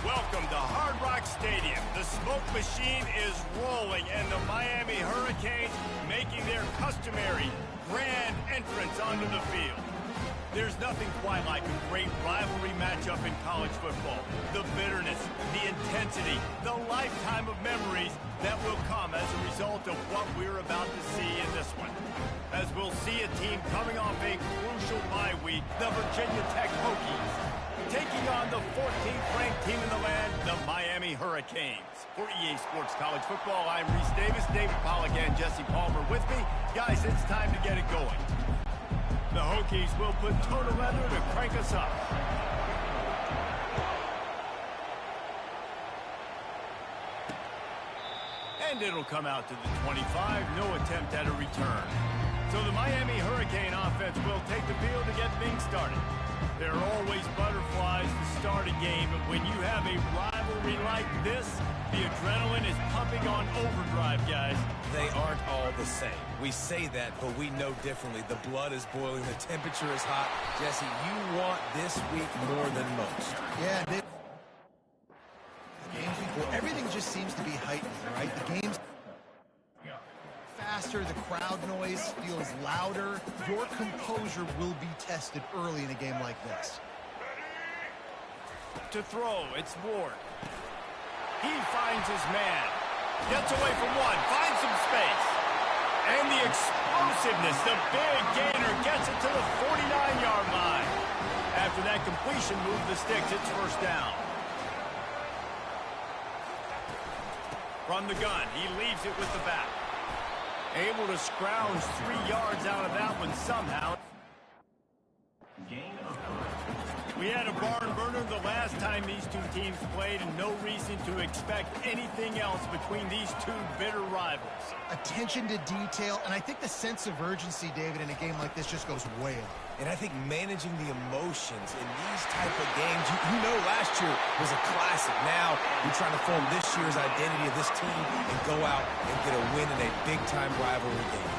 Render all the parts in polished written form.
Welcome to Hard Rock Stadium. The smoke machine is rolling, and the Miami Hurricanes making their customary grand entrance onto the field. There's nothing quite like a great rivalry matchup in college football. The bitterness, the intensity, the lifetime of memories that will come as a result of what we're about to see in this one. As we'll see a team coming off a crucial bye week, the Virginia Tech Hokies, taking on the 14th ranked team in the land, the Miami Hurricanes. For EA Sports College Football, I'm Reese Davis, David Pollack, and Jesse Palmer with me. Guys, it's time to get it going. The Hokies will put total leather to crank us up. And it'll come out to the 25, no attempt at a return. So the Miami Hurricane offense will take the field to get things started. There are always butterflies to start a game, but when you have a rivalry like this, the adrenaline is pumping on overdrive, guys. They aren't all the same. We say that, but we know differently. The blood is boiling, the temperature is hot. Jesse, you want this week more than most. Yeah, game week, well, everything just seems to be heightened, right? The game's faster, the crowd noise feels louder. Your composure will be tested early in a game like this. To throw, it's Ward. He finds his man. Gets away from one, finds some space. And the explosiveness, the big gainer gets it to the 49-yard line. After that completion, move the sticks, it's first down. From the gun, he leaves it with the back. Able to scrounge 3 yards out of that one somehow. We had a barn burner the last time these two teams played, and no reason to expect anything else between these two bitter rivals. Attention to detail, and I think the sense of urgency, David, in a game like this just goes way up. And I think managing the emotions in these type of games, you know last year was a classic. Now you're trying to form this year's identity of this team and go out and get a win in a big-time rivalry game.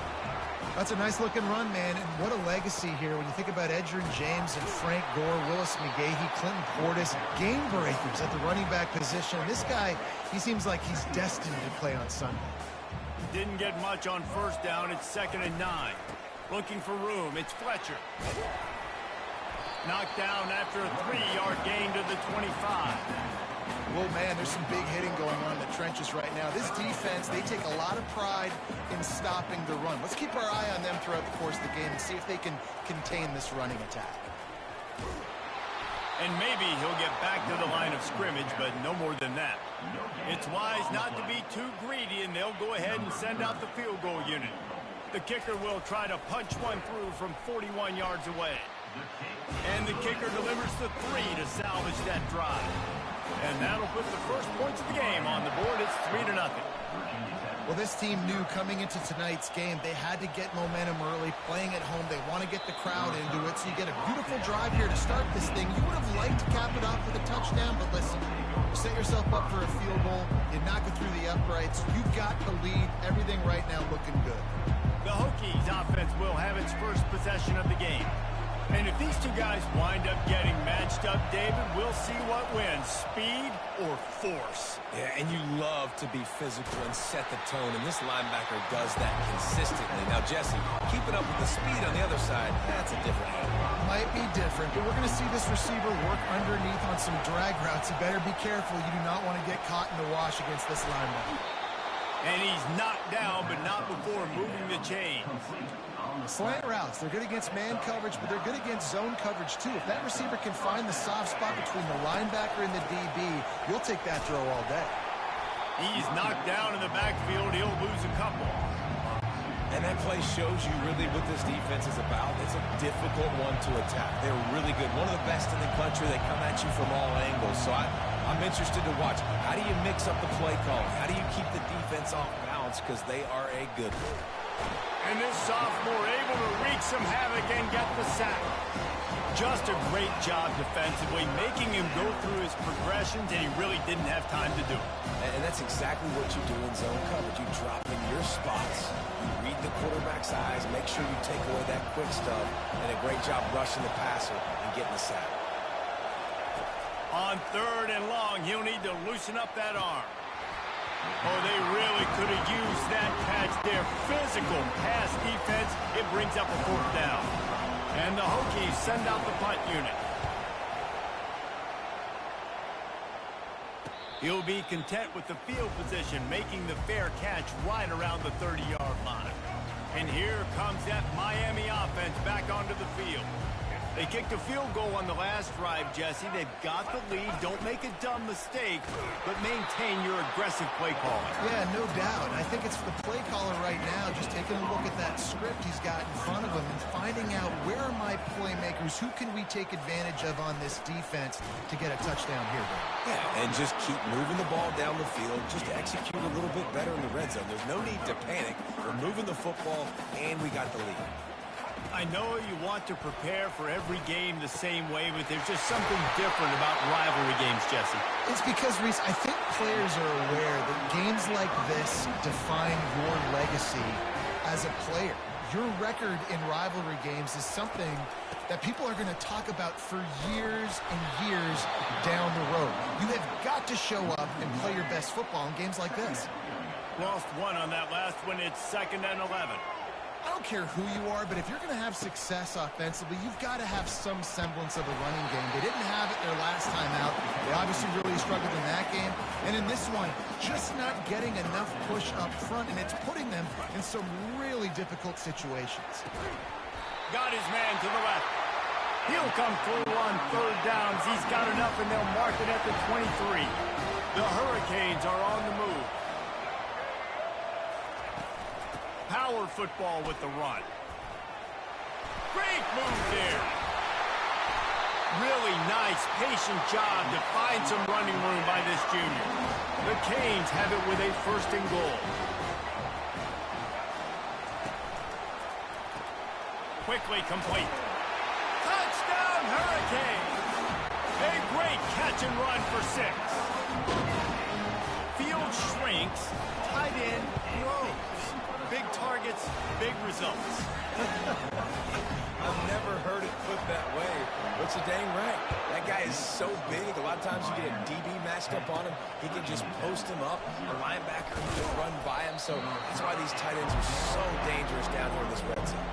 That's a nice-looking run, man, and what a legacy here when you think about Edgerrin James and Frank Gore, Willis McGahee, Clinton Portis, game breakers at the running back position. And this guy, he seems like he's destined to play on Sunday. Didn't get much on first down. It's 2nd and 9. Looking for room. It's Fletcher. Knocked down after a 3-yard gain to the 25. Whoa, man, there's some big hitting going on in the trenches right now. This defense, they take a lot of pride in stopping the run. Let's keep our eye on them throughout the course of the game and see if they can contain this running attack. And maybe he'll get back to the line of scrimmage, but no more than that. It's wise not to be too greedy, and they'll go ahead and send out the field goal unit. The kicker will try to punch one through from 41 yards away. And the kicker delivers the 3 to salvage that drive. And that'll put the first points of the game on the board. It's 3-0. Well, this team knew coming into tonight's game they had to get momentum early, playing at home. They want to get the crowd into it, so you get a beautiful drive here to start this thing. You would have liked to cap it off with a touchdown, but listen, you set yourself up for a field goal, you knock it through the uprights, you got the lead, everything right now looking good. The Hokies offense will have its first possession of the game. And if these two guys wind up getting matched up, David, we'll see what wins, speed or force. Yeah, and you love to be physical and set the tone, and this linebacker does that consistently. Now, Jesse, keeping up with the speed on the other side, that's a different animal. Might be different, but we're going to see this receiver work underneath on some drag routes. You better be careful. You do not want to get caught in the wash against this linebacker. And he's knocked down, but not before moving the chain. Slant routes, they're good against man coverage, but they're good against zone coverage too. If that receiver can find the soft spot between the linebacker and the DB, you'll take that throw all day. He's knocked down in the backfield. He'll lose a couple. And that play shows you really what this defense is about. It's a difficult one to attack. They're really good. One of the best in the country. They come at you from all angles. So I'm interested to watch. How do you mix up the play calling? How do you keep the defense off balance? Because they are a good one. And this sophomore able to wreak some havoc and get the sack. Just a great job defensively, making him go through his progressions, and he really didn't have time to do it. And that's exactly what you do in zone coverage. You drop in your spots. You read the quarterback's eyes, make sure you take away that quick stuff, and a great job rushing the passer and getting the sack. On 3rd and long, he'll need to loosen up that arm. Oh, they really could have used that catch there. Physical pass defense. It brings up a 4th down. And the Hokies send out the punt unit. He'll be content with the field position, making the fair catch right around the 30-yard line. And here comes that Miami offense back onto the field. They kicked a field goal on the last drive, Jesse. They've got the lead. Don't make a dumb mistake, but maintain your aggressive play calling. Yeah, no doubt. I think it's the play caller right now just taking a look at that script he's got in front of him and finding out where are my playmakers, who can we take advantage of on this defense to get a touchdown here. Yeah, and just keep moving the ball down the field, just to execute a little bit better in the red zone. There's no need to panic. We're moving the football, and we got the lead. I know you want to prepare for every game the same way, but there's just something different about rivalry games, Jesse. It's because, Reese, I think players are aware that games like this define your legacy as a player. Your record in rivalry games is something that people are going to talk about for years and years down the road. You have got to show up and play your best football in games like this. Lost one on that last one. It's 2nd and 11. I don't care who you are, but if you're going to have success offensively, you've got to have some semblance of a running game. They didn't have it their last time out. They obviously really struggled in that game. And in this one, just not getting enough push up front, and it's putting them in some really difficult situations. Got his man to the left. He'll come through on 3rd downs. He's got enough, and they'll mark it at the 23. The Hurricanes are on the move. Power football with the run. Great move there. Really nice, patient job to find some running room by this junior. The Canes have it with a 1st and goal. Quickly complete. Touchdown, Hurricanes. A great catch and run for 6. Field shrinks. Tight end grows. Big targets, big results. I've never heard it put that way. But you're dang right. That guy is so big. A lot of times you get a DB matched up on him. He can just post him up. A linebacker can just run by him. So that's why these tight ends are so dangerous down here in this red zone.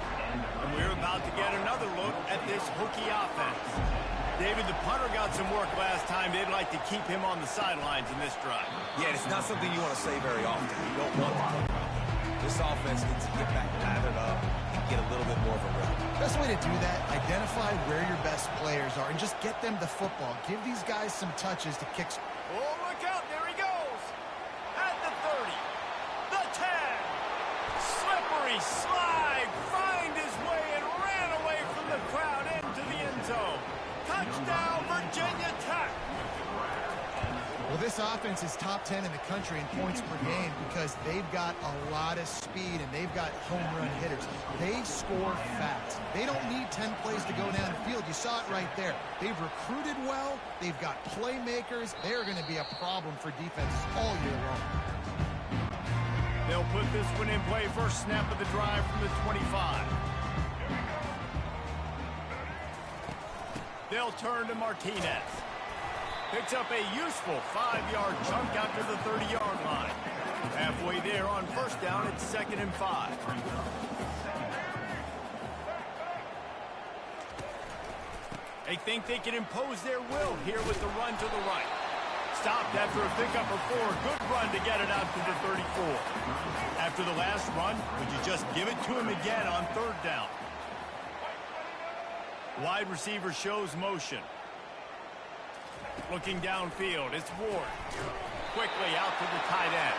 And we're about to get another look at this Hokie offense. David, the punter got some work last time. They'd like to keep him on the sidelines in this drive. Yeah, it's not something you want to say very often. You don't want to. This offense needs to get back lathered up and get a little bit more of a rhythm. Best way to do that, identify where your best players are and just get them the football. Give these guys some touches to kick. Oh, look out. There he goes. At the 30. The 10. Slippery slide. Find his way and ran away from the crowd into the end zone. Touchdown, Virginia Tech. Well, this offense is top 10 in the country in points per game because they've got a lot of speed and they've got home run hitters. They score fast. They don't need 10 plays to go down the field. You saw it right there. They've recruited well. They've got playmakers. They're going to be a problem for defenses all year long. They'll put this one in play. First snap of the drive from the 25. They'll turn to Martinez. Picks up a useful 5-yard chunk out to the 30-yard line. Halfway there on 1st down, it's 2nd and 5. They think they can impose their will here with the run to the right. Stopped after a pickup of 4. Good run to get it out to the 34. After the last run, would you just give it to him again on 3rd down? Wide receiver shows motion. Looking downfield, it's Ward. Quickly out to the tight end.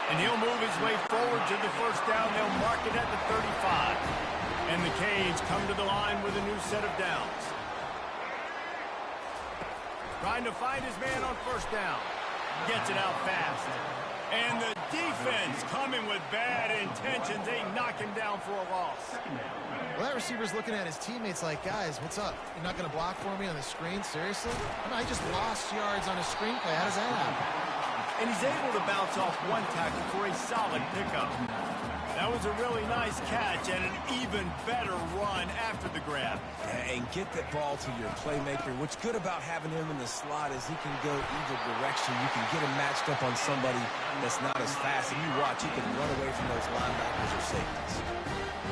And he'll move his way forward to the 1st down. They'll mark it at the 35. And the Canes come to the line with a new set of downs. Trying to find his man on 1st down. Gets it out fast. And the defense coming with bad intentions. They knock him down for a loss. Well, that receiver's looking at his teammates like, guys, what's up? You're not going to block for me on the screen? Seriously? I just lost yards on a screen play. How does that happen? And he's able to bounce off one tackle for a solid pickup. That was a really nice catch and an even better run after the grab. And get that ball to your playmaker. What's good about having him in the slot is he can go either direction. You can get him matched up on somebody that's not as fast. And you watch, he can run away from those linebackers or safeties.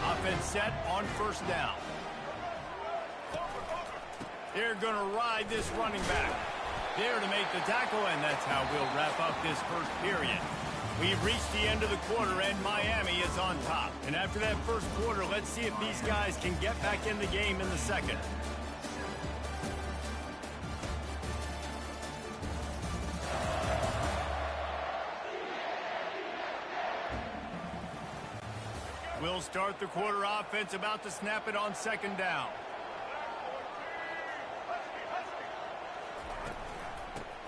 Offense set on first down. They're going to ride this running back. There to make the tackle, and that's how we'll wrap up this first period. We've reached the end of the quarter, and Miami is on top. And after that first quarter, let's see if these guys can get back in the game in the second. We'll start the quarter offense, about to snap it on second down.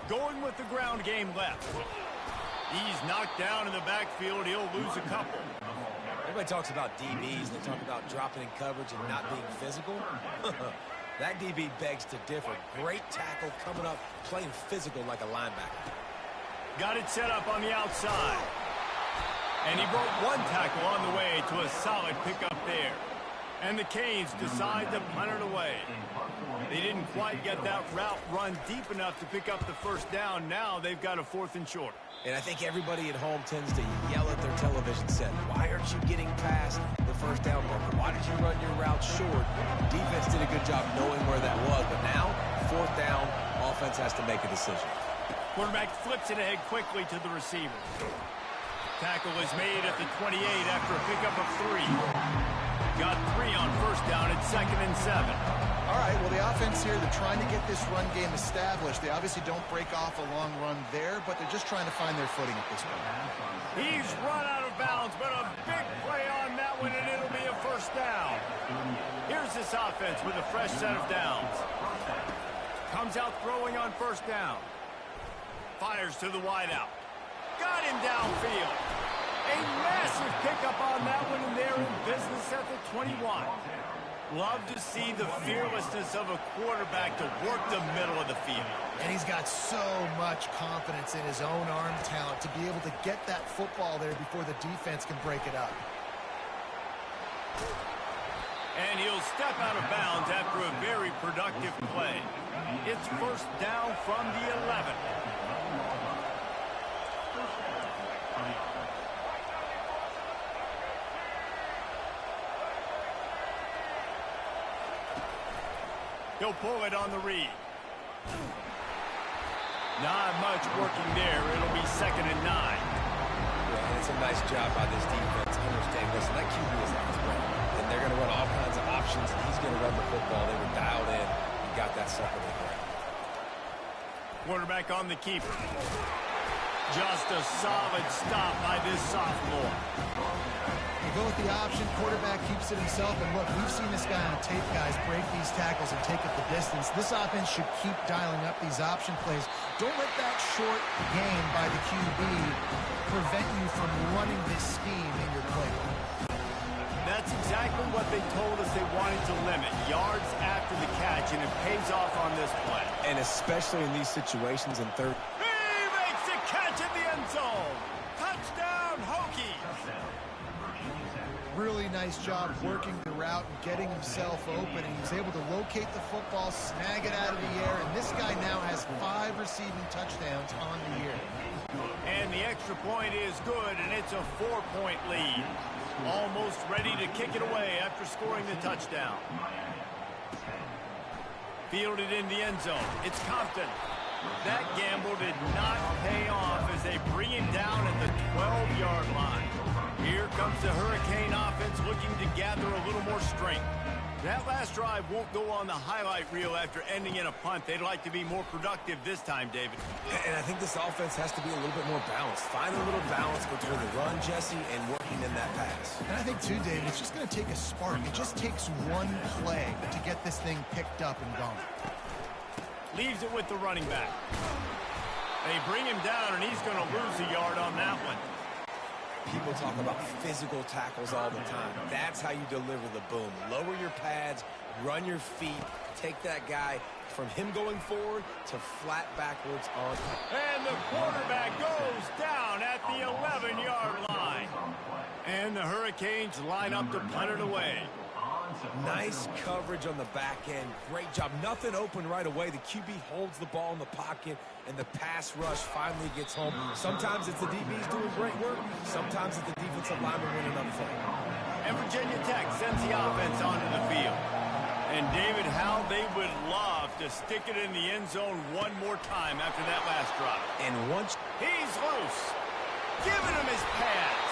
Going with the ground game left. He's knocked down in the backfield. He'll lose a couple. Everybody talks about DBs. They talk about dropping in coverage and not being physical. That DB begs to differ. Great tackle coming up, playing physical like a linebacker. Got it set up on the outside. And he broke one tackle on the way to a solid pickup there. And the Canes decide to punt it away. They didn't quite get that route run deep enough to pick up the first down. Now they've got a 4th and short. And I think everybody at home tends to yell at their television set. Why aren't you getting past the first down marker? Why did you run your route short? Defense did a good job knowing where that was. But now, 4th down, offense has to make a decision. Quarterback flips it ahead quickly to the receiver. Tackle is made at the 28 after a pickup of 3. Got 3 on first down at 2nd and 7. All right, well, the offense here, they're trying to get this run game established. They obviously don't break off a long run there, but they're just trying to find their footing at this point. He's run out of bounds, but a big play on that one, and it'll be a first down. Here's this offense with a fresh set of downs. Comes out throwing on first down. Fires to the wideout. Got him downfield. A massive pickup on that one, and they're in business at the 21. Love to see the fearlessness of a quarterback to work the middle of the field. And he's got so much confidence in his own arm talent to be able to get that football there before the defense can break it up. And he'll step out of bounds after a very productive play. It's first down from the 11. He'll pull it on the read. Not much working there. It'll be 2nd and 9. Yeah, it's a nice job by this defense. Understand, listen, that QB is on his way. And they're going to run all kinds of options, and he's going to run the football. They were dialed in and got that second and 9. Quarterback on the keeper. Just a solid stop by this sophomore. You go with the option, quarterback keeps it himself, and look, we've seen this guy on tape, guys, break these tackles and take it the distance. This offense should keep dialing up these option plays. Don't let that short game by the QB prevent you from running this scheme in your playbook. That's exactly what they told us they wanted to limit, yards after the catch, and it pays off on this play. And especially in these situations in third. He makes a catch in the end zone. Touchdown, Hokies. Really nice job working the route and getting himself open. And he was able to locate the football, snag it out of the air, and this guy now has 5 receiving touchdowns on the year. And the extra point is good, and it's a 4-point lead. Almost ready to kick it away after scoring the touchdown. Fielded in the end zone. It's Compton. That gamble did not pay off as they bring him down at the 12-yard line. Here comes the Hurricane offense looking to gather a little more strength. That last drive won't go on the highlight reel after ending in a punt. They'd like to be more productive this time, David. And I think this offense has to be a little bit more balanced. Find a little balance between the run, Jesse, and working in that pass. And I think, too, David, it's just going to take a spark. It just takes one play to get this thing picked up and going. Leaves it with the running back. They bring him down, and he's going to lose a yard on that one. People talk about physical tackles all the time. That's how you deliver the boom. Lower your pads, run your feet, take that guy from him going forward to flat backwards on. And the quarterback goes down at the 11-yard line. And the Hurricanes line up to punt it away. Nice coverage on the back end. Great job. Nothing open right away. The QB holds the ball in the pocket, and the pass rush finally gets home. Sometimes it's the DBs doing great work. Sometimes it's the defensive lineman winning another thing. And Virginia Tech sends the offense onto the field. And David, how they would love to stick it in the end zone one more time after that last drive. And once he's loose, giving him his pads.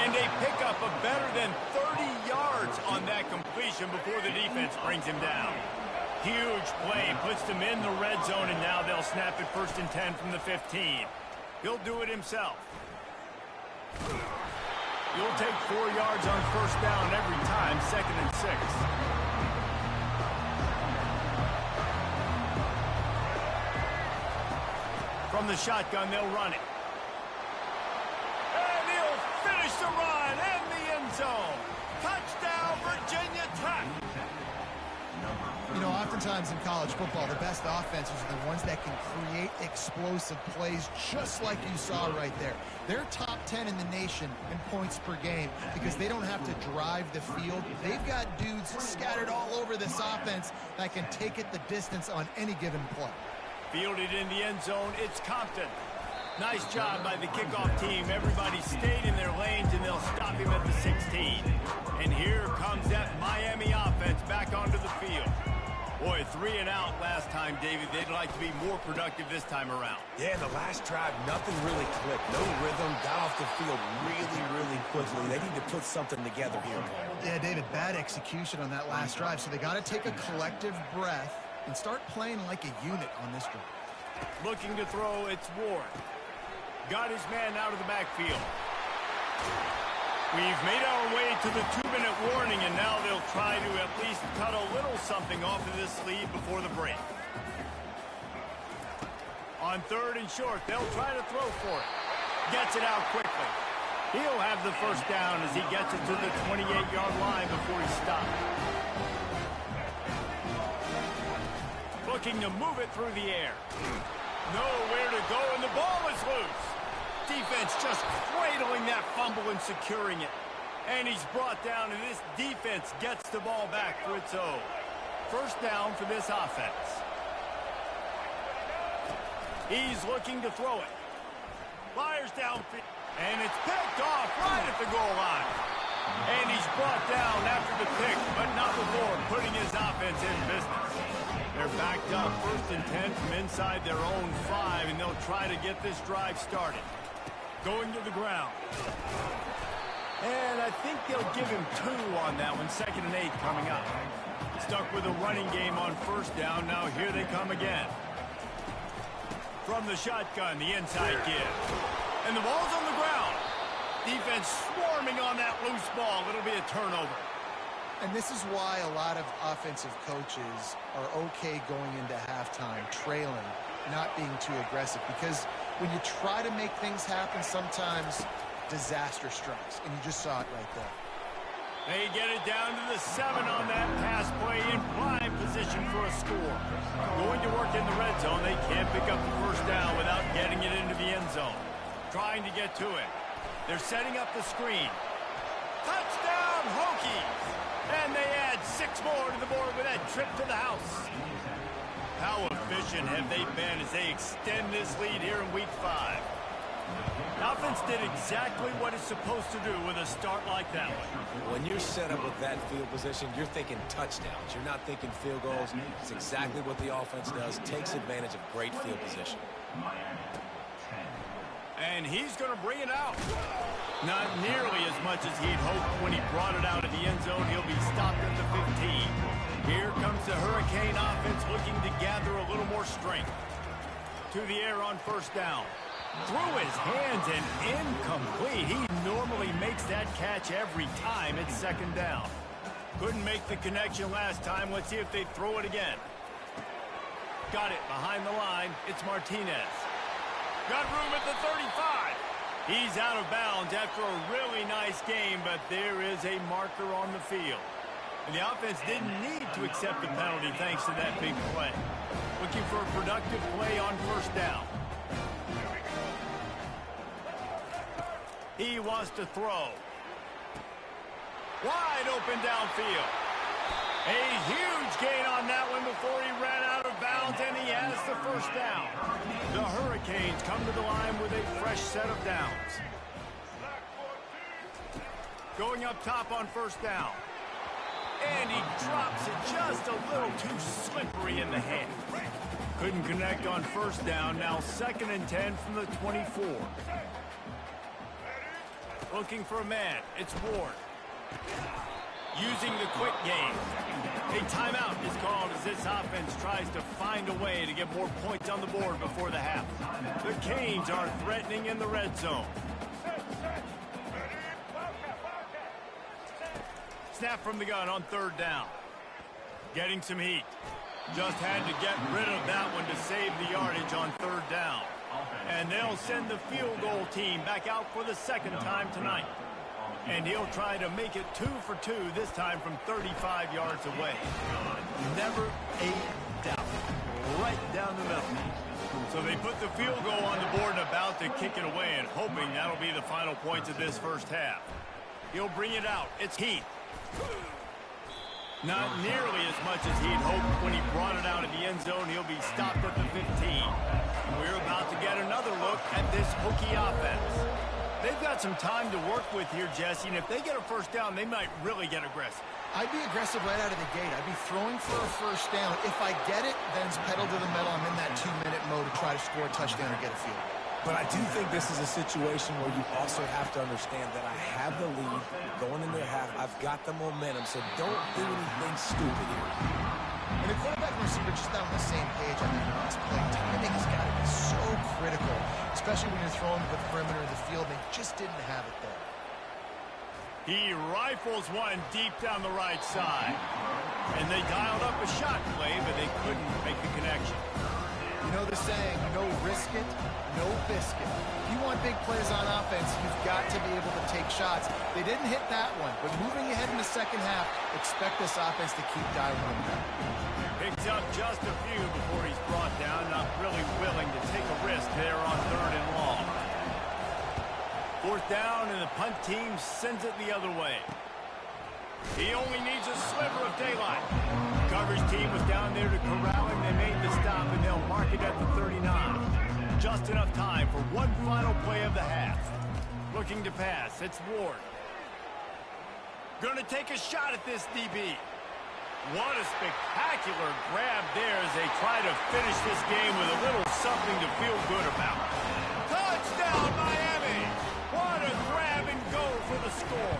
And they pick up a better than 30 yards on that completion before the defense brings him down. Huge play, puts them in the red zone, and now they'll snap it 1st and 10 from the 15. He'll do it himself. You'll take 4 yards on 1st down every time, 2nd and 6. From the shotgun, they'll run it. And he'll finish the run in the end zone. Touchdown, Virginia Tech. You know, oftentimes in college football, the best offenses are the ones that can create explosive plays just like you saw right there. They're top 10 in the nation in points per game because they don't have to drive the field. They've got dudes scattered all over this offense that can take it the distance on any given play. Fielded in the end zone, it's Compton. Nice job by the kickoff team. Everybody stayed in their lanes, and they'll stop him at the 16. And here comes that Miami offense back onto the field. Boy, 3 and out last time, David. They'd like to be more productive this time around. Yeah, the last drive, nothing really clicked. No rhythm, got off the field really quickly. They need to put something together here. Yeah, David, bad execution on that last drive, so they got to take a collective breath and start playing like a unit on this drive. Looking to throw, it's Ward. Got his man out of the backfield. We've made our way to the 2-minute warning, and now they'll try to at least cut a little something off of this lead before the break. On 3rd and short, they'll try to throw for it. Gets it out quickly. He'll have the 1st down as he gets it to the 28-yard line before he stops. Looking to move it through the air. Nowhere to go, and the ball is loose. Defense just cradling that fumble and securing it. And he's brought down, and this defense gets the ball back for its own. 1st down for this offense. He's looking to throw it. Fires downfield. And it's picked off right at the goal line. And he's brought down after the pick, but not before putting his offense in business. They're backed up 1st and 10 from inside their own 5, and they'll try to get this drive started. Going to the ground. And I think they'll give him 2 on that one. 2nd and 8 coming up. Stuck with a running game on 1st down. Now here they come again. From the shotgun, the inside give. And the ball's on the ground. Defense swarming on that loose ball. It'll be a turnover. And this is why a lot of offensive coaches are okay going into halftime, trailing, not being too aggressive. Because when you try to make things happen, sometimes disaster strikes. And you just saw it right there. They get it down to the 7 on that pass play in prime position for a score. Going to work in the red zone. They can't pick up the 1st down without getting it into the end zone. Trying to get to it. They're setting up the screen. Touchdown, Hokies! And they add 6 more to the board with that trip to the house. How efficient have they been as they extend this lead here in Week 5? The offense did exactly what it's supposed to do with a start like that one. When you're set up with that field position, you're thinking touchdowns. You're not thinking field goals. It's exactly what the offense does. Takes advantage of great field position. And he's going to bring it out. Not nearly as much as he'd hoped when he brought it out of the end zone. He'll be stopped at the 15. Here comes the Hurricane offense looking to gather a little more strength. To the air on 1st down. Through his hands and incomplete. He normally makes that catch every time it's 2nd down. Couldn't make the connection last time. Let's see if they throw it again. Got it behind the line. It's Martinez. Got room at the 35. He's out of bounds after a really nice game, but there is a marker on the field. And the offense didn't need to accept the penalty thanks to that big play. Looking for a productive play on 1st down. He wants to throw. Wide open downfield. A huge gain on that one before he ran out of bounds, and he has the first down. The Hurricanes come to the line with a fresh set of downs. Going up top on first down. And he drops it just a little too slippery in the hand. Couldn't connect on first down. Now 2nd and 10 from the 24. Looking for a man. It's Ward. Using the quick game. A timeout is called as this offense tries to find a way to get more points on the board before the half. The Canes are threatening in the red zone. Snap from the gun on 3rd down. Getting some heat. Just had to get rid of that one to save the yardage on 3rd down. And they'll send the field goal team back out for the 2nd time tonight. And he'll try to make it 2 for 2, this time from 35 yards away. Never a doubt. Right down the middle. So they put the field goal on the board and about to kick it away, and hoping that'll be the final points of this first half. He'll bring it out. It's Heath. Not nearly as much as he'd hoped when he brought it out of the end zone. He'll be stopped at the 15. We're about to get another look at this Hokie offense. They've got some time to work with here, Jesse, and if they get a first down, they might really get aggressive. I'd be aggressive right out of the gate. I'd be throwing for a first down. If I get it, then it's pedal to the metal. I'm in that 2-minute mode to try to score a touchdown or get a field goal. But I do think this is a situation where you also have to understand that I have the lead going into the half. I've got the momentum, so don't do anything stupid here. And the quarterback and receiver just not on the same page. I mean, this play timing has got to be so critical, especially when you're throwing to the perimeter of the field. They just didn't have it there. He rifles one deep down the right side. And they dialed up a shot play, but they couldn't make the connection. You know the saying, no risk it, no biscuit. If you want big plays on offense, you've got to be able to take shots. They didn't hit that one, but moving ahead in the second half, expect this offense to keep dialing them down. Picks up just a few before he's brought down, not really willing to take a risk there on 3rd and long. 4th down, and the punt team sends it the other way. He only needs a sliver of daylight. Coverage team was down there to corral him. They made the stop, and they'll mark it at the 39. Just enough time for one final play of the half. Looking to pass. It's Ward. Going to take a shot at this DB. What a spectacular grab there as they try to finish this game with a little something to feel good about. Touchdown, Miami! What a grab and go for the score.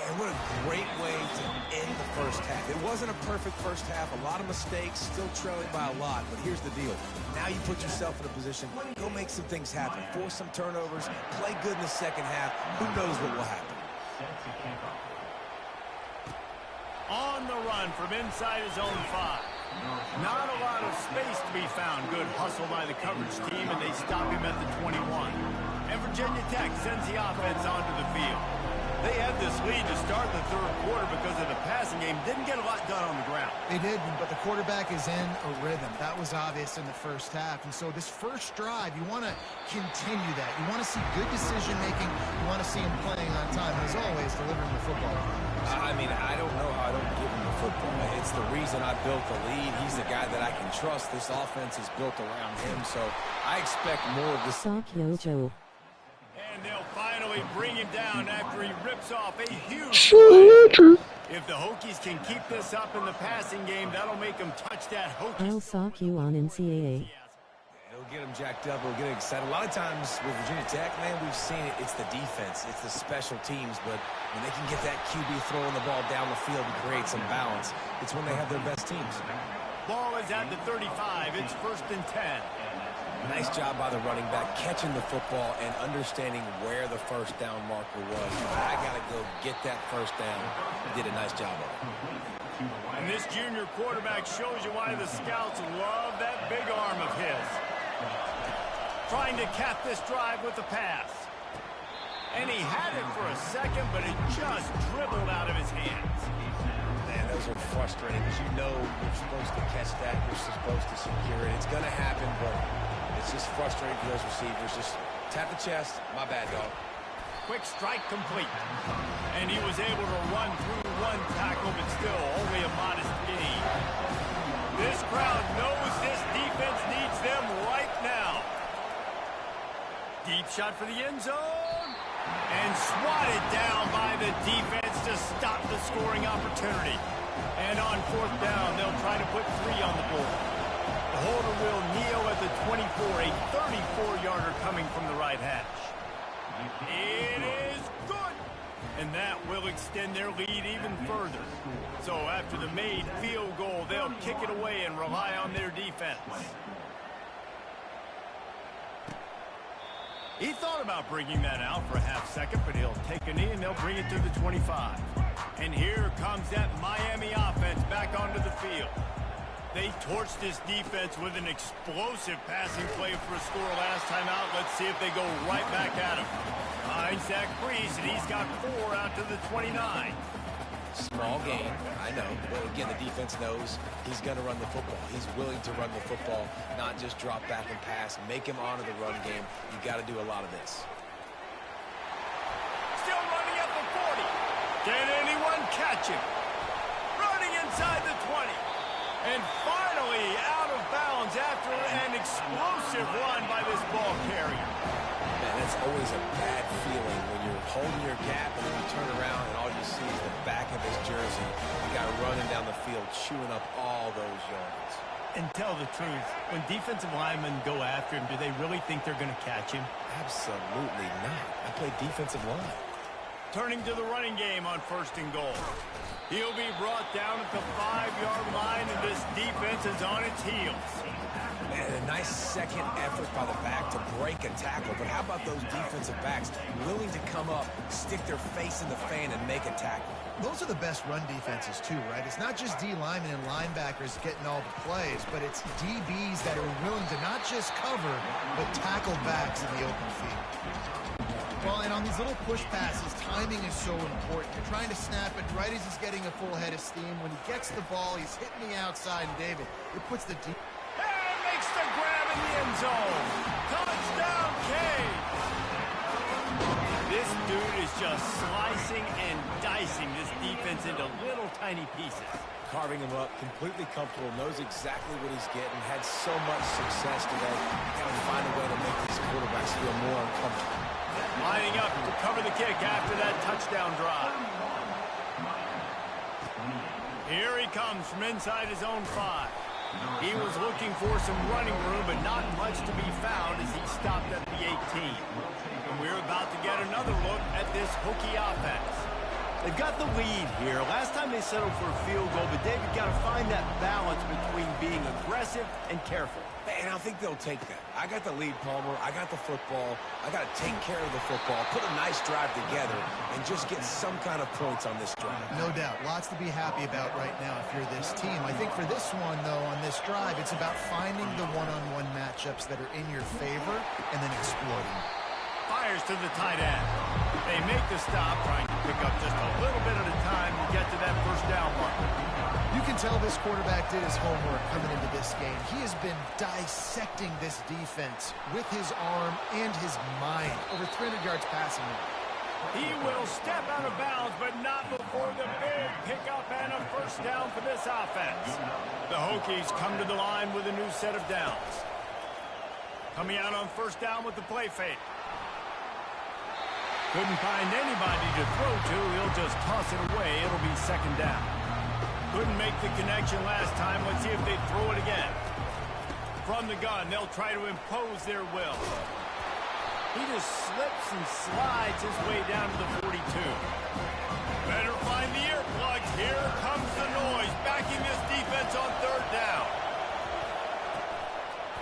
And what a great way to end the first half. It wasn't a perfect first half. A lot of mistakes, still trailing by a lot. But here's the deal. Now you put yourself in a position, go make some things happen. Force some turnovers, play good in the second half. Who knows what will happen? On the run from inside his own 5. Not a lot of space to be found. Good hustle by the coverage team, and they stop him at the 21. And Virginia Tech sends the offense onto the field. They had this lead to start the 3rd quarter because of the passing game. Didn't get a lot done on the ground. They did, but the quarterback is in a rhythm. That was obvious in the first half. And so this first drive, you want to continue that. You want to see good decision-making. You want to see him playing on time. And as always, delivering the football. I mean, I don't know how I don't give him the football. It's the reason I built the lead. He's the guy that I can trust. This offense is built around him, so I expect more of this. And they'll finally bring him down after he rips off a huge play. If the Hokies can keep this up in the passing game, that'll make them touch that Hokies. I'll sock you on NCAA. It'll get them jacked up. It'll get excited. A lot of times with Virginia Tech, man, we've seen it. It's the defense. It's the special teams. But when they can get that QB throwing the ball down the field and create some balance, it's when they have their best teams. Ball is at the 35. It's 1st and 10. Nice job by the running back, catching the football and understanding where the first down marker was. I got to go get that first down. He did a nice job of it. And this junior quarterback shows you why the scouts love that big arm of his. Trying to cap this drive with the pass. And he had it for a second, but it just dribbled out of his hands. Man, those are frustrating because you know you're supposed to catch that. You're supposed to secure it. It's going to happen, but it's just frustrating for those receivers. Just tap the chest. My bad, dog. quick strike complete. And he was able to run through one tackle, but still only a modest gain. This crowd knows this defense needs them right now. Deep shot for the end zone. And swatted down by the defense to stop the scoring opportunity. And on fourth down, they'll try to put 3 on the board. The holder will kneel at the 24, a 34-yarder coming from the right hash. It is good. And that will extend their lead even further. So after the made field goal, they'll kick it away and rely on their defense. He thought about bringing that out for a half second, but he'll take a knee and they'll bring it to the 25. And here comes that Miami offense back onto the field. They torched this defense with an explosive passing play for a score last time out. Let's see if they go right back at him. Finds Zach Brees, and he's got 4 out to the 29. Small game, I know, but again, the defense knows he's going to run the football. He's willing to run the football, not just drop back and pass, make him honor the run game. You got to do a lot of this. Still running at the 40. Can anyone catch him? Running inside the 20. And finally out of bounds after an explosive run by this ball carrier. Man, that's always a bad feeling when you're holding your gap and then you turn around and all you see is the back of his jersey. The guy running down the field, chewing up all those yards. And tell the truth, when defensive linemen go after him, do they really think they're going to catch him? Absolutely not. I play defensive line. Turning to the running game on 1st and goal. He'll be brought down at the 5-yard line, and this defense is on its heels. And a nice second effort by the back to break a tackle. But how about those defensive backs willing to come up, stick their face in the fan, and make a tackle? Those are the best run defenses, too, right? It's not just D linemen and linebackers getting all the plays, but it's DBs that are willing to not just cover, but tackle backs in the open field. Well, and on these little push passes, timing is so important. You're trying to snap it right as he's getting a full head of steam. When he gets the ball, he's hitting the outside, and David, it puts the deep... And makes the grab in the end zone. Touchdown, Cade. This dude is just slicing and dicing this defense into little tiny pieces. Carving him up, completely comfortable, knows exactly what he's getting, had so much success today. Got to find a way to make these quarterbacks feel more uncomfortable. Lining up to cover the kick after that touchdown drive. Here he comes from inside his own 5. He was looking for some running room, but not much to be found as he stopped at the 18. And we're about to get another look at this Hokie offense. They've got the lead here. Last time they settled for a field goal, but David got to find that balance between being aggressive and careful. And I think they'll take that. I got the lead, Palmer. I got the football. I got to take care of the football, put a nice drive together, and just get some kind of points on this drive. No doubt. Lots to be happy about right now if you're this team. I think for this one, though, on this drive, it's about finding the one-on-one matchups that are in your favor and then exploiting. Fires to the tight end. They make the stop, trying to pick up just a little bit at a time to get to that first down mark. You can tell this quarterback did his homework coming into this game. He has been dissecting this defense with his arm and his mind. Over 300 yards passing him. He will step out of bounds, but not before the big pickup and a first down for this offense. The Hokies come to the line with a new set of downs. Coming out on first down with the play fake. Couldn't find anybody to throw to. He'll just toss it away. It'll be second down. Couldn't make the connection last time. Let's see if they throw it again. From the gun, they'll try to impose their will. He just slips and slides his way down to the 42. Better find the earplugs. Here comes the noise, backing this defense on third down.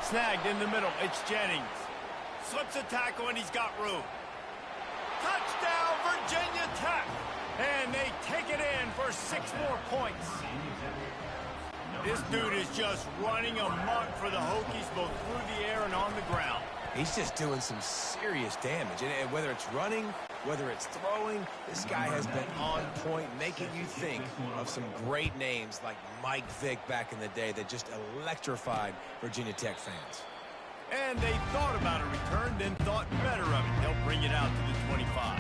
Snagged in the middle. It's Jennings. Slips a tackle, and he's got room. Touchdown, Virginia Tech. And they take it in for 6 more points. This dude is just running amok for the Hokies, both through the air and on the ground. He's just doing some serious damage. And whether it's running, whether it's throwing, this guy has been on point, making you think of some great names like Mike Vick back in the day that just electrified Virginia Tech fans. And they thought about a return, then thought better of it. They'll bring it out to the 25.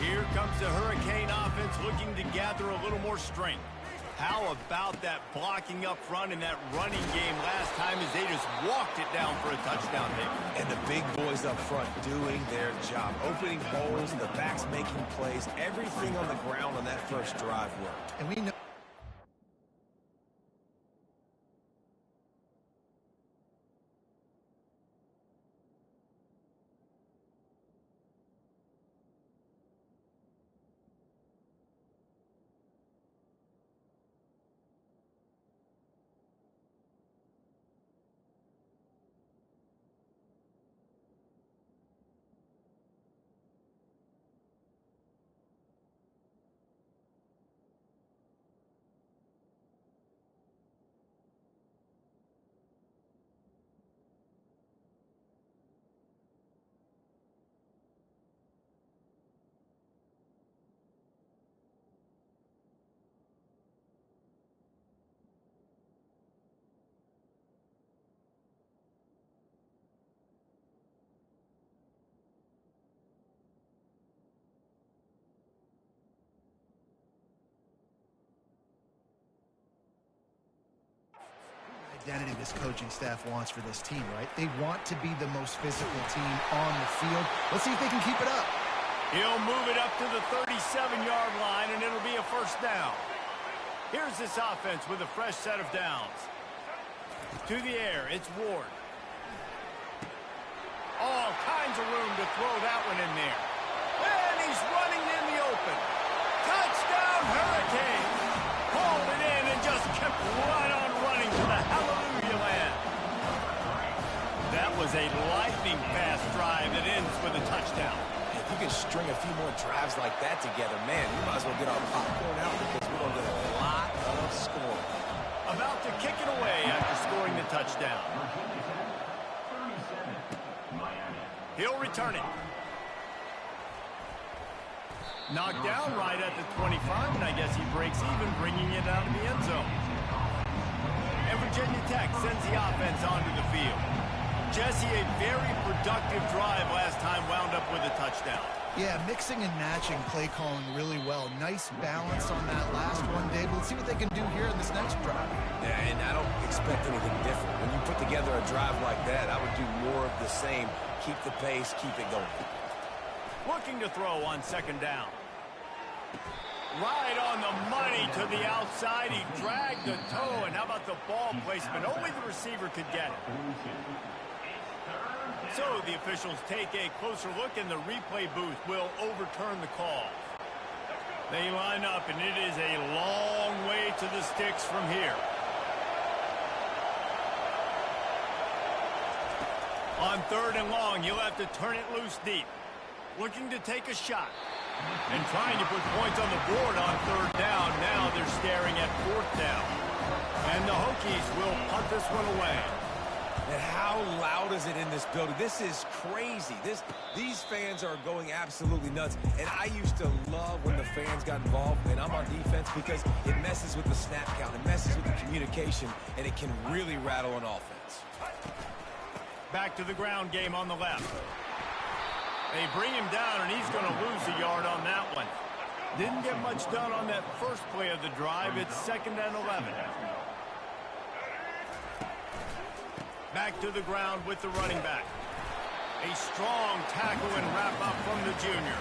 Here comes the Hurricane offense looking to gather a little more strength. How about that blocking up front in that running game last time as they just walked it down for a touchdown hit? And the big boys up front doing their job, opening holes, the backs making plays. Everything on the ground on that first drive worked. And we know identity this coaching staff wants for this team, right? They want to be the most physical team on the field. Let's see if they can keep it up. He'll move it up to the 37-yard line, and it'll be a first down. Here's this offense with a fresh set of downs. To the air, it's Ward. All kinds of room to throw that one in there. And he's running in the open. Touchdown, Hurricane! Pulled it in and just kept right on running to the hallelujah land. That was a lightning-fast drive that ends with a touchdown. If you can string a few more drives like that together, man, we might as well get our popcorn out because we're going to get a lot of scoring. About to kick it away after scoring the touchdown. He'll return it. Knocked down right at the 25, and I guess he breaks even, bringing it out of the end zone. And Virginia Tech sends the offense onto the field. Jesse, a very productive drive last time, wound up with a touchdown. Yeah, mixing and matching play calling really well. Nice balance on that last one, Dave. Let's see what they can do here in this next drive. Yeah, and I don't expect anything different. When you put together a drive like that, I would do more of the same. Keep the pace, keep it going. Looking to throw on second down. Right on the money to the outside. He dragged the toe, and how about the ball placement? Only the receiver could get it. So the officials take a closer look, and the replay booth will overturn the call. They line up, and it is a long way to the sticks from here. On third and long, you'll have to turn it loose deep. Looking to take a shot. And trying to put points on the board on third down. Now they're staring at fourth down. And the Hokies will punt this one away. And how loud is it in this building? This is crazy. These fans are going absolutely nuts. And I used to love when the fans got involved, and I'm on defense, because it messes with the snap count. It messes with the communication, and it can really rattle an offense. Back to the ground game on the left. They bring him down, and he's going to lose a yard on that one. Didn't get much done on that first play of the drive. It's 2nd and 11. Back to the ground with the running back. A strong tackle and wrap up from the junior.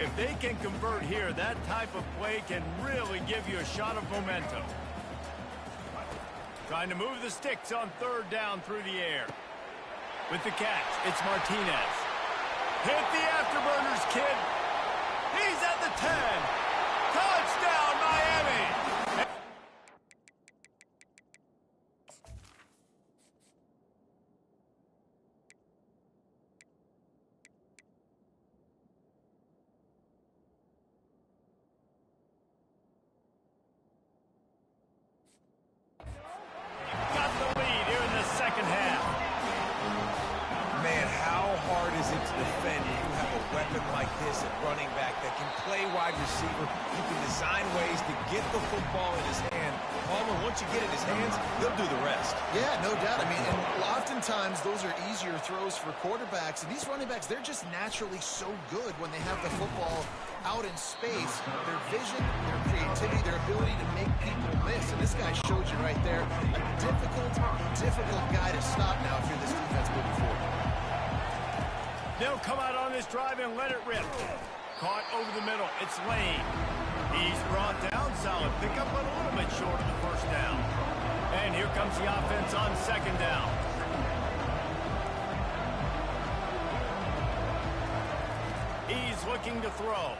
If they can convert here, that type of play can really give you a shot of momentum. Trying to move the sticks on third down through the air. With the catch, it's Martinez. Hit the afterburners, kid. He's at the 10. Touchdown, Miami. call, and once you get it in his hands, he'll do the rest. Yeah, no doubt. I mean, and oftentimes those are easier throws for quarterbacks, and these running backs, they're just naturally so good when they have the football out in space. Their vision, their creativity, their ability to make people miss, and this guy showed you right there, a difficult guy to stop now if you're this defense moving forward. They'll come out on this drive and let it rip. Caught over the middle. It's Lane. He's brought down solid. Pick up a little bit short of the first down. And here comes the offense on second down. He's looking to throw.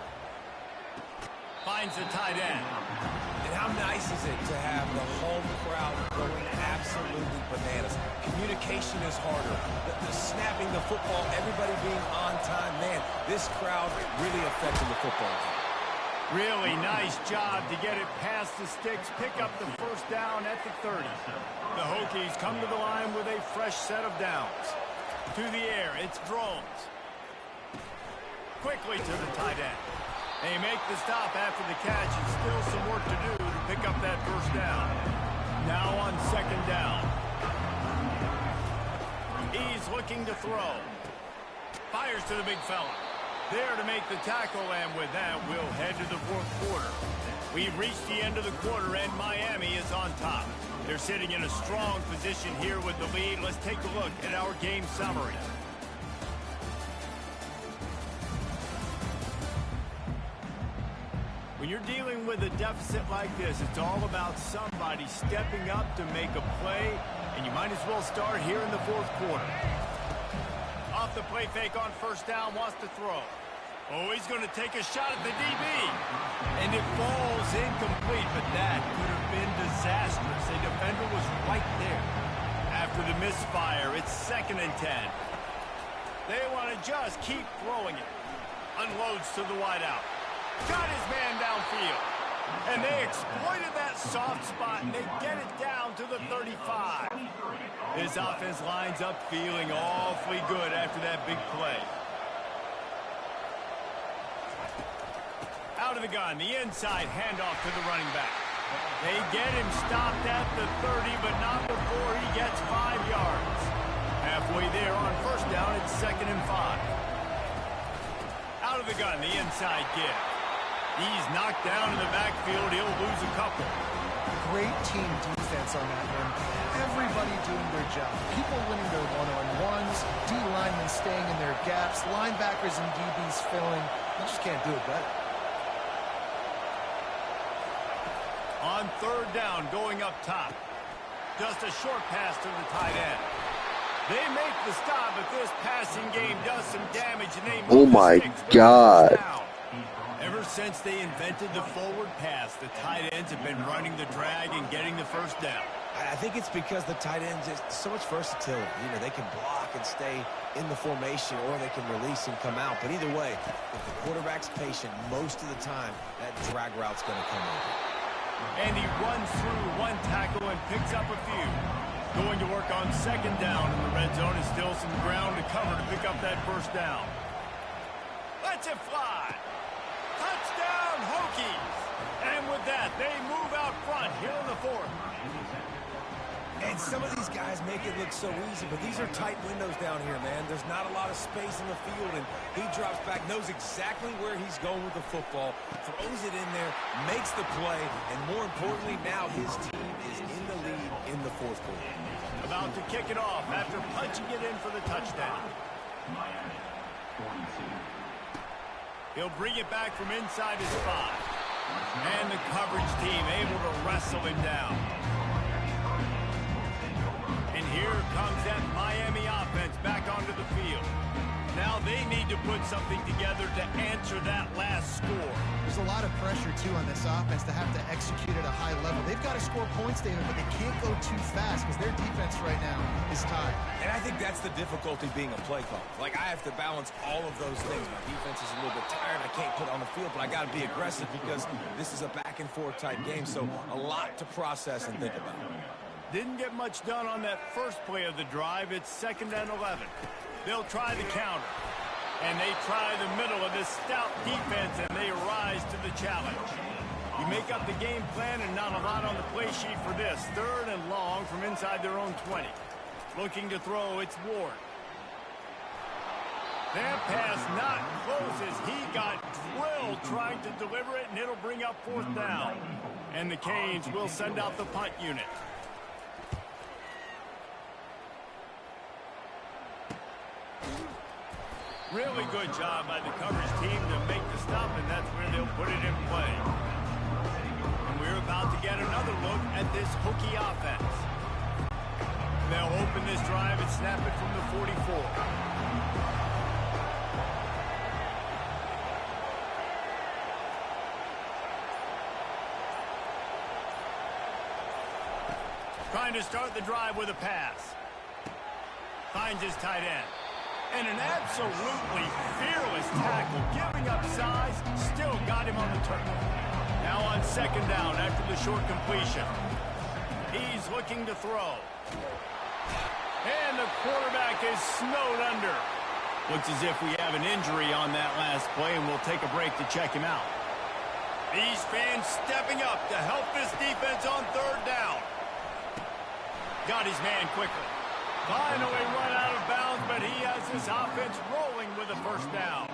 Finds the tight end. And how nice is it to have the home crowd going absolutely bananas? Communication is harder. The snapping the football, everybody being on time. Man, this crowd really affecting the football game. Really nice job to get it past the sticks, pick up the first down at the 30. The Hokies come to the line with a fresh set of downs. To the air, it's Drones. Quickly to the tight end. They make the stop after the catch, and still some work to do to pick up that first down. Now on second down. He's looking to throw. Fires to the big fella. There to make the tackle, and with that, we'll head to the fourth quarter. We've reached the end of the quarter, and Miami is on top. They're sitting in a strong position here with the lead. Let's take a look at our game summary. When you're dealing with a deficit like this, it's all about somebody stepping up to make a play, and you might as well start here in the fourth quarter. Off the play fake on first down, wants to throw. Oh, he's going to take a shot at the DB. And it falls incomplete, but that could have been disastrous. A defender was right there. After the misfire, it's 2nd and 10. They want to just keep throwing it. Unloads to the wideout. Got his man downfield. And they exploited that soft spot, and they get it down to the 35. This offense lines up feeling awfully good after that big play. Out of the gun, the inside handoff to the running back. They get him stopped at the 30, but not before he gets 5 yards. Halfway there on first down, it's 2nd and 5. Out of the gun, the inside give. He's knocked down in the backfield. He'll lose a couple. Great team defense on that one. Everybody doing their job. People winning their one-on-ones, D linemen staying in their gaps, linebackers and DBs filling. You just can't do it better. On third down, going up top. Just a short pass to the tight end. They make the stop, but this passing game does some damage, and they move my the sticks God. down. Ever since they invented the forward pass, the tight ends have been running the drag and getting the first down. I think it's because the tight ends is so much versatility. You know, they can block and stay in the formation, or they can release and come out. But either way, if the quarterback's patient, most of the time, that drag route's going to come over. And he runs through one tackle and picks up a few. Going to work on second down in the red zone, and still some ground to cover to pick up that first down. Lets it fly. Touchdown, Hokies. And with that, they move out front here in the fourth. And some of these guys make it look so easy, but these are tight windows down here, man. There's not a lot of space in the field, and he drops back, knows exactly where he's going with the football, throws it in there, makes the play, and more importantly, now his team is in the lead in the fourth quarter. About to kick it off after punching it in for the touchdown. He'll bring it back from inside his 5. And the coverage team able to wrestle him down. And here comes that Miami offense back onto the field. Now they need to put something together to answer that last score. There's a lot of pressure, too, on this offense to have to execute at a high level. They've got to score points, David, but they can't go too fast because their defense right now is tied. And I think that's the difficulty being a play caller. Like, I have to balance all of those things. My defense is a little bit tired. I can't put it on the field, but I got to be aggressive because this is a back-and-forth type game, so a lot to process and think about. Didn't get much done on that first play of the drive. It's 2nd and 11. They'll try the counter. And they try the middle of this stout defense, and they rise to the challenge. You make up the game plan and not a lot on the play sheet for this. 3rd and long from inside their own 20. Looking to throw, it's Ward. That pass not close as he got drilled trying to deliver it, and it'll bring up 4th down. And the Canes will send out the punt unit. Really good job by the coverage team to make the stop, and that's where they'll put it in play. And we're about to get another look at this Hokie offense. They'll open this drive and snap it from the 44. Trying to start the drive with a pass. Finds his tight end. And an absolutely fearless tackle, giving up size, still got him on the turf. Now on 2nd down after the short completion. He's looking to throw. And the quarterback is snowed under. Looks as if we have an injury on that last play, and we'll take a break to check him out. These fans stepping up to help this defense on 3rd down. Got his man quickly. Finally run out of bounds, but he has his offense rolling with a 1st down.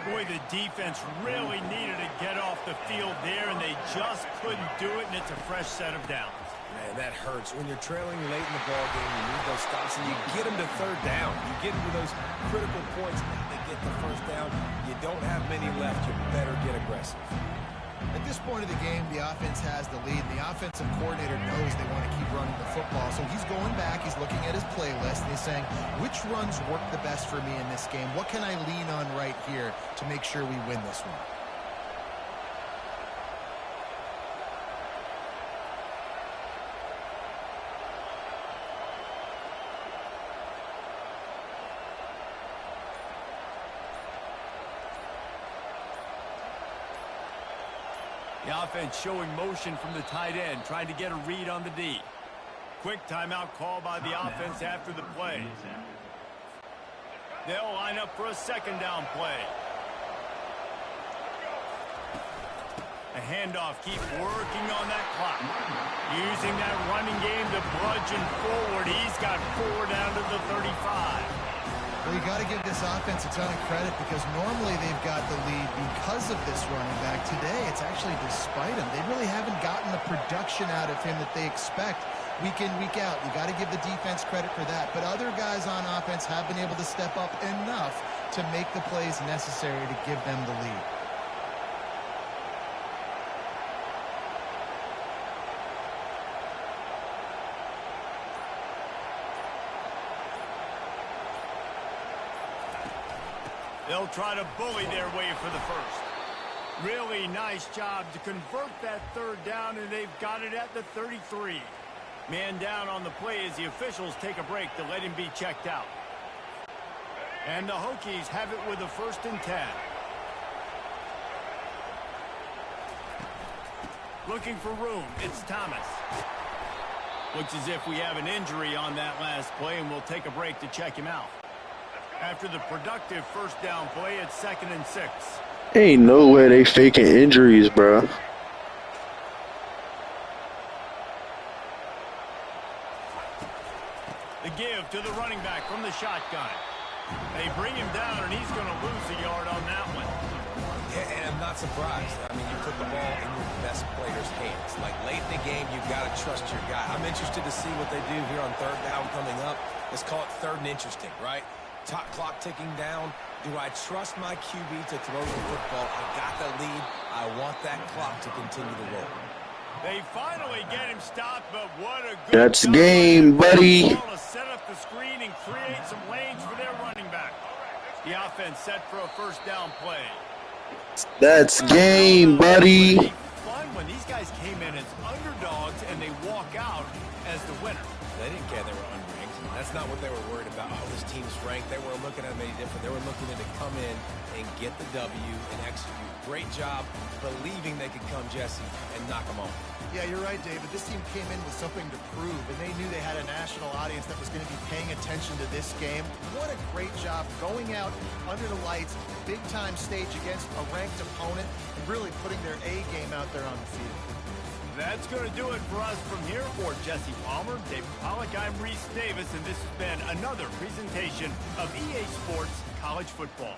Boy, the defense really needed to get off the field there, and they just couldn't do it, and it's a fresh set of downs. Man, that hurts. When you're trailing late in the ball game, you need those stops, and you get them to 3rd down. You get into those critical points, they get the 1st down. You don't have many left. You better get aggressive. At this point of the game, the offense has the lead. The offensive coordinator knows they want to keep running the football. So he's going back, he's looking at his playlist, and he's saying, which runs work the best for me in this game? What can I lean on right here to make sure we win this one? The offense showing motion from the tight end, trying to get a read on the D. Quick timeout call by the offense after the play. They'll line up for a 2nd down play. A handoff, keep working on that clock. Using that running game to bludgeon forward. He's got 4 down to the 35. Well, you got to give this offense a ton of credit because normally they've got the lead because of this running back. Today, it's actually despite him. They really haven't gotten the production out of him that they expect week in, week out. You got to give the defense credit for that. But other guys on offense have been able to step up enough to make the plays necessary to give them the lead. They'll try to bully their way for the 1st. Really nice job to convert that 3rd down, and they've got it at the 33. Man down on the play as the officials take a break to let him be checked out. And the Hokies have it with a 1st and 10. Looking for room, it's Thomas. Looks as if we have an injury on that last play, and we'll take a break to check him out. After the productive 1st down play, it's 2nd and 6. Ain't no way they faking injuries, bro. The give to the running back from the shotgun. They bring him down, and he's going to lose a yard on that one. Yeah, and I'm not surprised. I mean, you put the ball in your best player's hands. Like, late in the game, you've got to trust your guy. I'm interested to see what they do here on 3rd down coming up. Let's call it 3rd and interesting, right? Top clock ticking down. Do I trust my QB to throw the football? I got the lead. I want that clock to continue to roll. They finally get him stopped, but what a good That's game, buddy. To set up the screen and create some lanes for their running back. The offense set for a 1st down play. That's game, buddy. Fun when these guys came in as underdogs and they walk out as the winner. They didn't care they were underdogs. That's that's not what they were worried about. Oh, this team's ranked. They weren't looking at them any different. They were looking to come in and get the W and execute. Great job believing they could come, Jesse, and knock them off. Yeah, you're right, David. This team came in with something to prove, and they knew they had a national audience that was going to be paying attention to this game. What a great job going out under the lights, big-time stage against a ranked opponent, and really putting their A game out there on the field. That's going to do it for us from here. For Jesse Palmer, David Pollack, I'm Reese Davis, and this has been another presentation of EA Sports College Football.